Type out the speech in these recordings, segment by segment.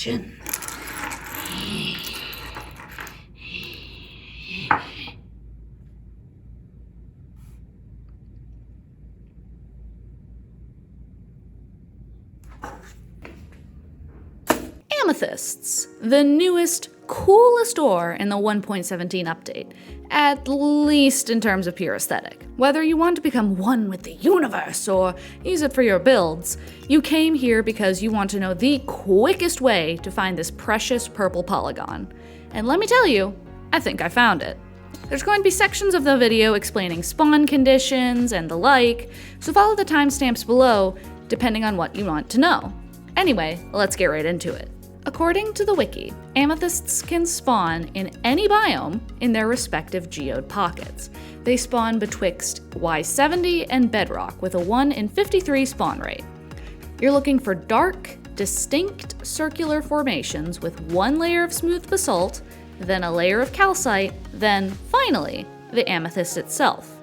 condition. Amethysts, the newest, coolest ore in the 1.17 update, at least in terms of pure aesthetic. Whether you want to become one with the universe or use it for your builds, you came here because you want to know the quickest way to find this precious purple polygon. And let me tell you, I think I found it. There's going to be sections of the video explaining spawn conditions and the like, so follow the timestamps below depending on what you want to know. Anyway, let's get right into it. According to the wiki, amethysts can spawn in any biome in their respective geode pockets. They spawn betwixt Y70 and bedrock with a 1 in 53 spawn rate. You're looking for dark, distinct circular formations with one layer of smooth basalt, then a layer of calcite, then, finally, the amethyst itself.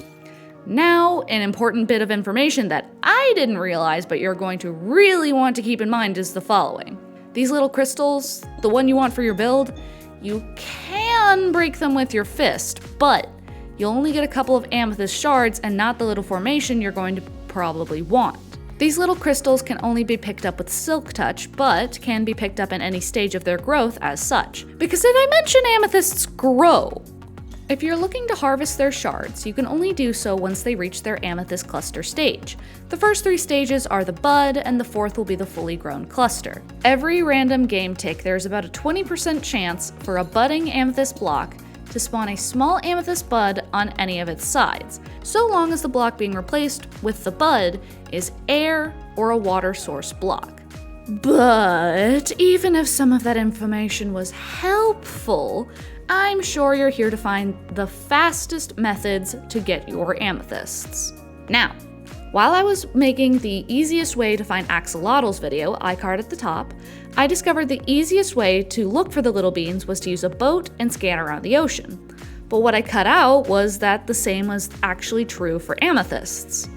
Now, an important bit of information that I didn't realize but you're going to really want to keep in mind is the following. These little crystals, the one you want for your build, you can break them with your fist, but you'll only get a couple of amethyst shards and not the little formation you're going to probably want. These little crystals can only be picked up with Silk Touch, but can be picked up in any stage of their growth as such. Because did I mention amethysts grow? If you're looking to harvest their shards, you can only do so once they reach their amethyst cluster stage. The first 3 stages are the bud, and the 4th will be the fully grown cluster. Every random game tick, there's about a 20% chance for a budding amethyst block to spawn a small amethyst bud on any of its sides, so long as the block being replaced with the bud is air or a water source block. But even if some of that information was helpful, I'm sure you're here to find the fastest methods to get your amethysts. Now, while I was making the easiest way to find axolotls video, iCard at the top, I discovered the easiest way to look for the little beans was to use a boat and scan around the ocean. But what I cut out was that the same was actually true for amethysts.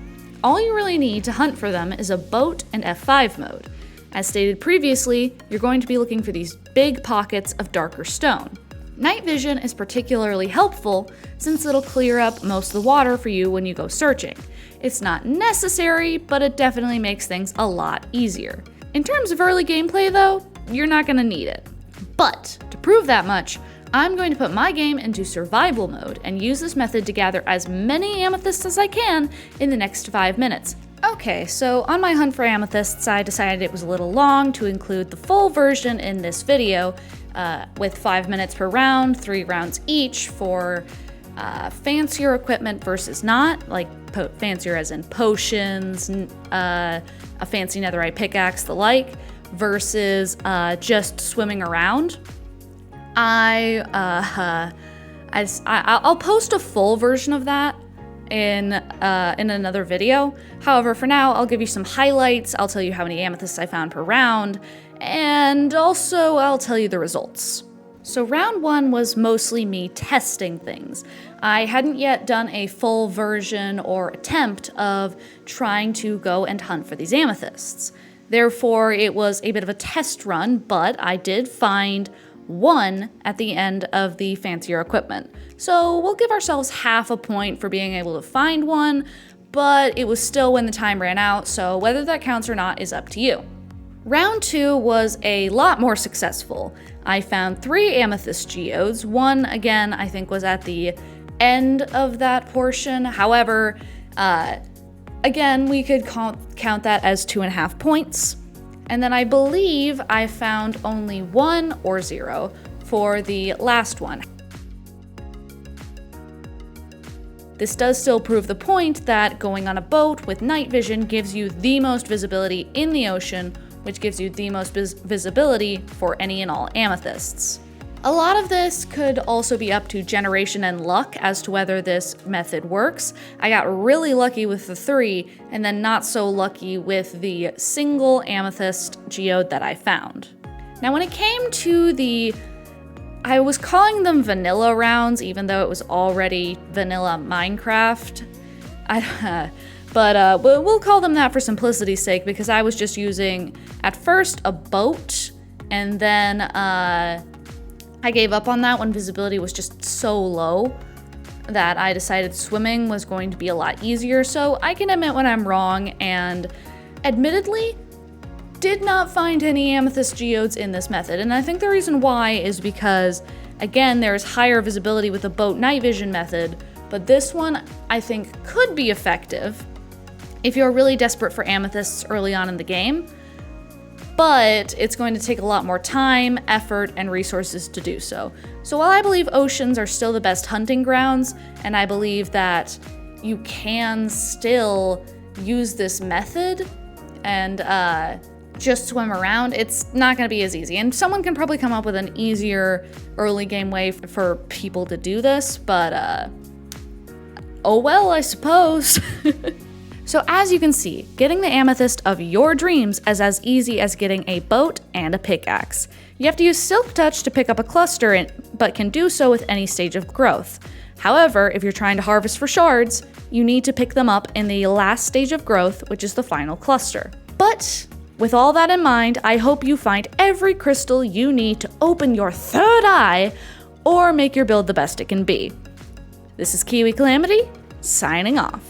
All you really need to hunt for them is a boat and F5 mode. As stated previously, you're going to be looking for these big pockets of darker stone. Night vision is particularly helpful since it'll clear up most of the water for you when you go searching. It's not necessary, but it definitely makes things a lot easier. In terms of early gameplay though, you're not going to need it. But to prove that much, I'm going to put my game into survival mode and use this method to gather as many amethysts as I can in the next 5 minutes. Okay, so on my hunt for amethysts, I decided it was a little long to include the full version in this video, with 5 minutes per round, 3 rounds each for fancier equipment versus not, like fancier as in potions, a fancy netherite pickaxe, the like, versus just swimming around. I'll post a full version of that in another video. However, for now, I'll give you some highlights, I'll tell you how many amethysts I found per round, and also I'll tell you the results. So round 1 was mostly me testing things. I hadn't yet done a full version or attempt of trying to go and hunt for these amethysts. Therefore, it was a bit of a test run, but I did find 1 at the end of the fancier equipment. So we'll give ourselves half a point for being able to find 1, but it was still when the time ran out, so whether that counts or not is up to you. Round 2 was a lot more successful. I found 3 amethyst geodes. 1, again, I think was at the end of that portion. However, again, we could count that as 2.5 points. And then I believe I found only 1 or 0 for the last one. This does still prove the point that going on a boat with night vision gives you the most visibility in the ocean, which gives you the most visibility for any and all amethysts. A lot of this could also be up to generation and luck as to whether this method works. I got really lucky with the 3, and then not so lucky with the single amethyst geode that I found. Now when it came to I was calling them vanilla rounds, even though it was already vanilla Minecraft. But we'll call them that for simplicity's sake, because I was just using, at first, a boat And then I gave up on that when visibility was just so low that I decided swimming was going to be a lot easier. So I can admit when I'm wrong, and admittedly, did not find any amethyst geodes in this method. And I think the reason why is because, again, there's higher visibility with the boat night vision method, but this one I think could be effective if you're really desperate for amethysts early on in the game, but it's going to take a lot more time, effort, and resources to do so. So while I believe oceans are still the best hunting grounds, and I believe that you can still use this method and just swim around, it's not going to be as easy. And someone can probably come up with an easier early game way for people to do this, but oh well, I suppose. So as you can see, getting the amethyst of your dreams is as easy as getting a boat and a pickaxe. You have to use Silk Touch to pick up a cluster, but can do so with any stage of growth. However, if you're trying to harvest for shards, you need to pick them up in the last stage of growth, which is the final cluster. But with all that in mind, I hope you find every crystal you need to open your third eye or make your build the best it can be. This is Kiwi Calamity, signing off.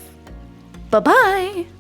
Bye-bye!